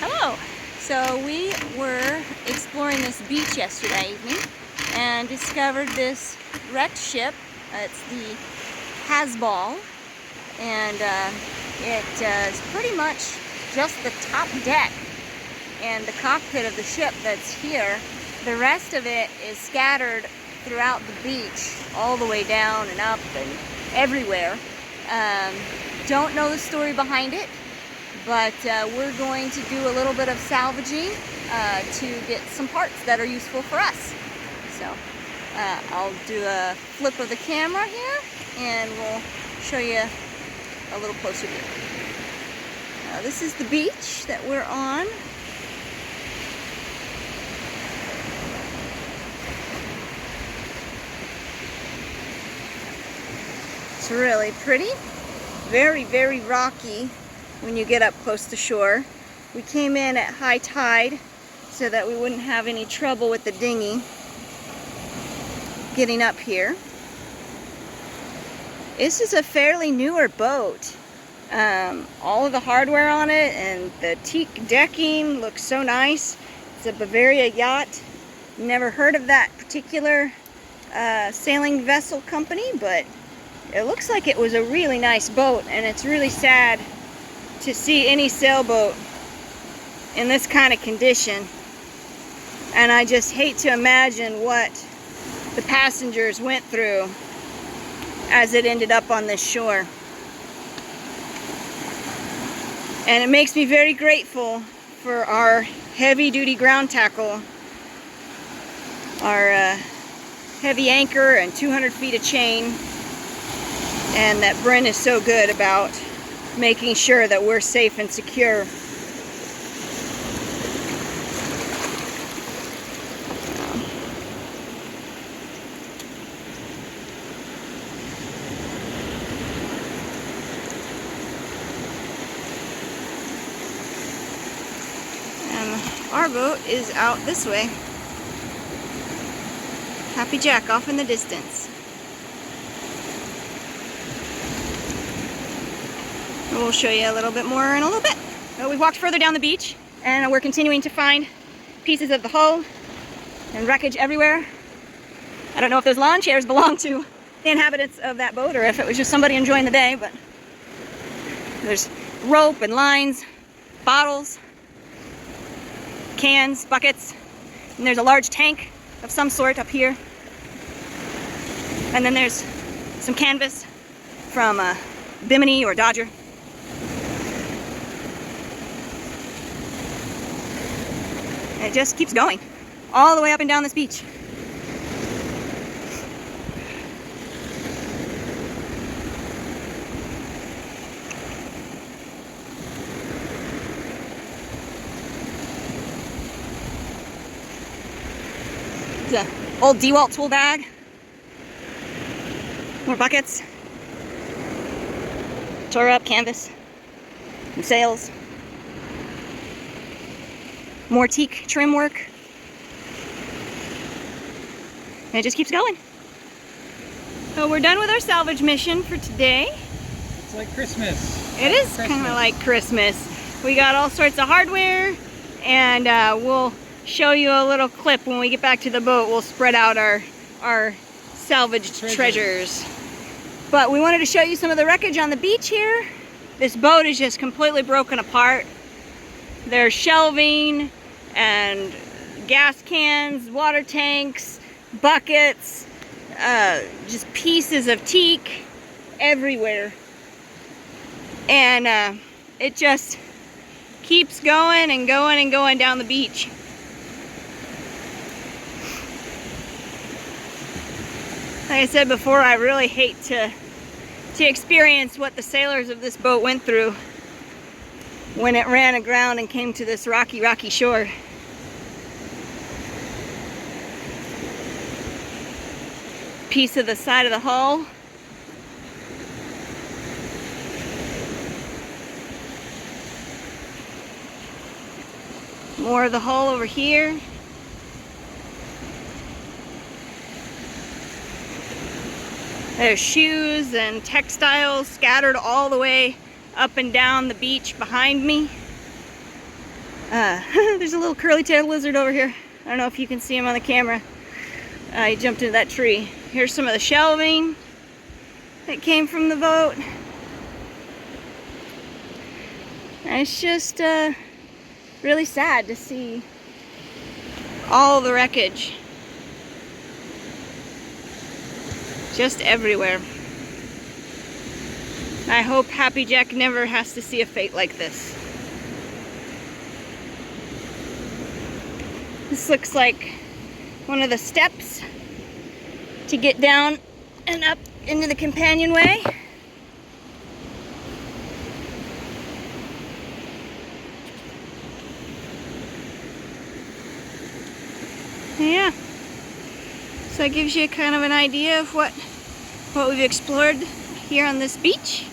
Hello. So we were exploring this beach yesterday evening and discovered this wrecked ship. It's the Casbal, and it is pretty much just the top deck and the cockpit of the ship that's here. The rest of it is scattered throughout the beach, all the way down and up and everywhere. Don't know the story behind it, but we're going to do a little bit of salvaging to get some parts that are useful for us. So I'll do a flip of the camera here and we'll show you a little closer view. This is the beach that we're on. It's really pretty. Very, very rocky when you get up close to shore. We came in at high tide so that we wouldn't have any trouble with the dinghy getting up here. This is a fairly newer boat. All of the hardware on it and the teak decking looks so nice. It's a Bavaria yacht. Never heard of that particular sailing vessel company, but it looks like it was a really nice boat, and it's really sad to see any sailboat in this kind of condition. And I just hate to imagine what the passengers went through as it ended up on this shore. And it makes me very grateful for our heavy-duty ground tackle, our heavy anchor and 200 feet of chain, and that Brent is so good about making sure that we're safe and secure. And our boat is out this way. Happy Jack off in the distance. We'll show you a little bit more in a little bit. So we walked further down the beach and we're continuing to find pieces of the hull and wreckage everywhere. I don't know if those lawn chairs belong to the inhabitants of that boat or if it was just somebody enjoying the day, but there's rope and lines, bottles, cans, buckets, and there's a large tank of some sort up here. And then there's some canvas from Bimini or Dodger. And it just keeps going all the way up and down this beach. It's an old DeWalt tool bag. More buckets. Tore up canvas and sails. More teak trim work. And it just keeps going. So we're done with our salvage mission for today. It's like Christmas. It is kind of like Christmas. We got all sorts of hardware, and we'll show you a little clip when we get back to the boat. We'll spread out our salvaged treasures. But we wanted to show you some of the wreckage on the beach here. This boat is just completely broken apart. There's shelving and gas cans, water tanks, buckets, just pieces of teak everywhere. And it just keeps going and going and going down the beach. Like I said before, I really hate to experience what the sailors of this boat went through when it ran aground and came to this rocky, rocky shore. Piece of the side of the hull. More of the hull over here. There's shoes and textiles scattered all the way up and down the beach behind me. There's a little curly-tailed lizard over here. I don't know if you can see him on the camera. He jumped into that tree. Here's some of the shelving that came from the boat. And it's just really sad to see all the wreckage just everywhere. I hope Happy Jack never has to see a fate like this. This looks like one of the steps to get down and up into the companionway. Yeah, so that gives you kind of an idea of what we've explored here on this beach.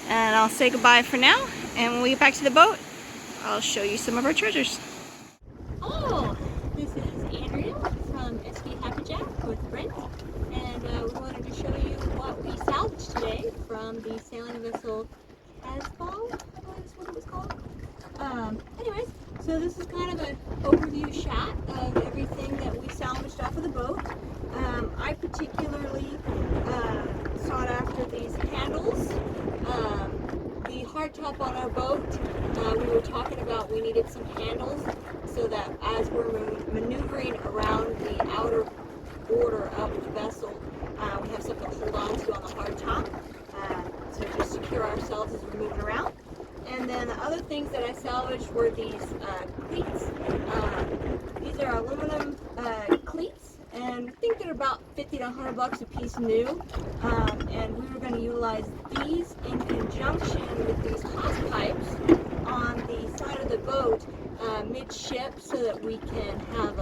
And I'll say goodbye for now, and when we get back to the boat, I'll show you some of our treasures. Hello, this is Andrea from SV Happy Jack with Brent, and we wanted to show you what we salvaged today from the sailing vessel Casbal, I believe is what it was called. Anyways, so this is kind of an overview shot of everything that we salvaged off of the boat. I particularly sought after these handles. The hardtop on our boat, we were talking about we needed some handles so that as we're maneuvering around the outer border of the vessel, we have something to hold on to on the hardtop to just secure ourselves as we're moving around. And then the other things that I salvaged were these cleats. These are aluminum cleats, and I think they're about 50 to 100 bucks a piece new. And we were going to utilize these in conjunction with these haus pipes on the side of the boat midship, so that we can have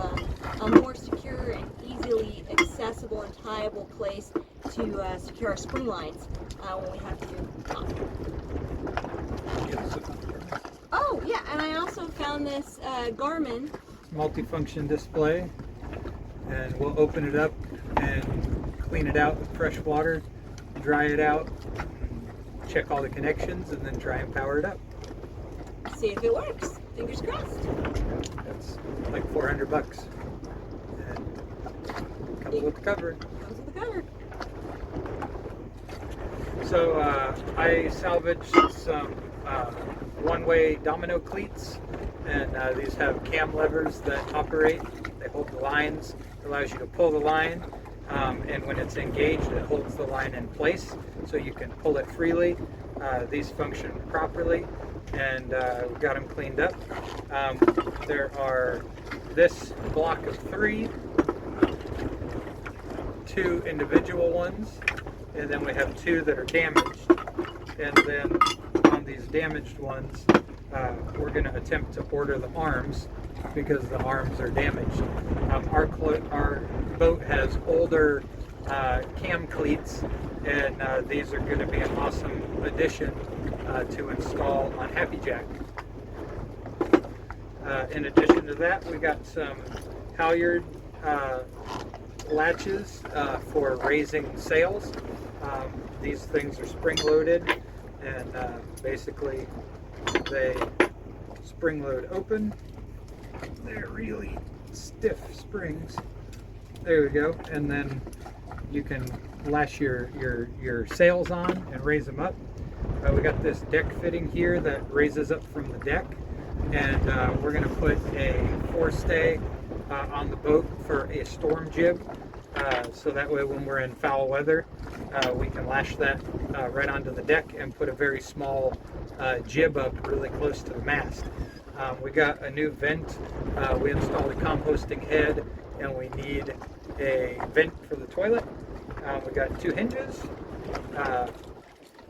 a more secure and easily accessible and tieable place to secure our spring lines when we have to dock. Oh yeah, and I also found this Garmin Multifunction display, and we'll open it up and clean it out with fresh water, dry it out, check all the connections, and then try and power it up. See if it works. Fingers crossed. That's like 400 bucks. And comes with the cover. Comes with the cover. So I salvaged some one-way domino cleats, and these have cam levers that operate. They hold the lines. It allows you to pull the line, and when it's engaged, it holds the line in place so you can pull it freely. These function properly, and we've got them cleaned up. There are this block of 3, 2 individual ones, and then we have 2 that are damaged. And then on these damaged ones, we're going to attempt to order the arms because the arms are damaged. Our boat has older cam cleats, and these are going to be an awesome addition to install on Happy Jack. In addition to that, we got some halyard latches for raising sails. These things are spring-loaded, and basically they spring-load open. They're really stiff springs. There we go, and then you can lash your sails on and raise them up. We got this deck fitting here that raises up from the deck, and we're going to put a forestay on the boat for a storm jib, so that way when we're in foul weather, we can lash that right onto the deck and put a very small jib up really close to the mast. We got a new vent. We installed a composting head, and we need a vent for the toilet. We got 2 hinges.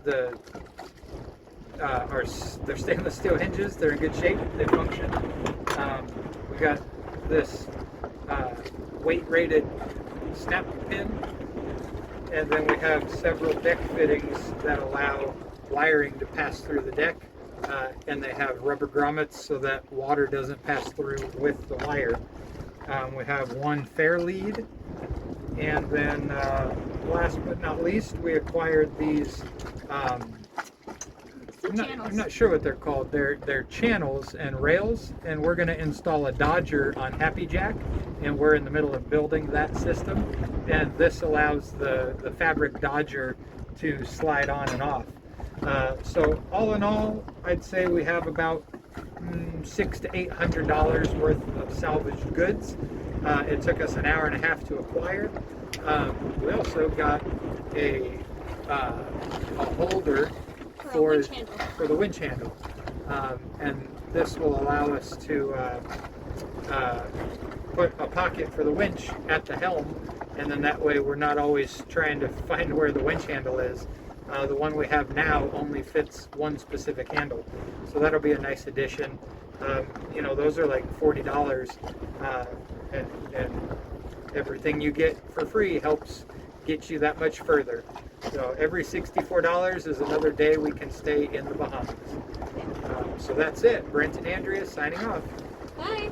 They're stainless steel hinges. They're in good shape. They function. We got this weight-rated snap pin, and then we have several deck fittings that allow wiring to pass through the deck, and they have rubber grommets so that water doesn't pass through with the wire. We have 1 fair lead, and then last but not least, we acquired these I'm not sure what they're called. They're channels and rails, and we're going to install a Dodger on Happy Jack, and we're in the middle of building that system. And this allows the fabric Dodger to slide on and off. So all in all, I'd say we have about $600 to $800 worth of salvaged goods. It took us an hour and a half to acquire. We also got a holder for the winch handle, and this will allow us to put a pocket for the winch at the helm, and then that way we're not always trying to find where the winch handle is. The one we have now only fits one specific handle, so that'll be a nice addition. You know, those are like $40, and everything you get for free helps get you that much further. So every $64 is another day we can stay in the Bahamas. So that's it. Brent and Andrea signing off. Bye.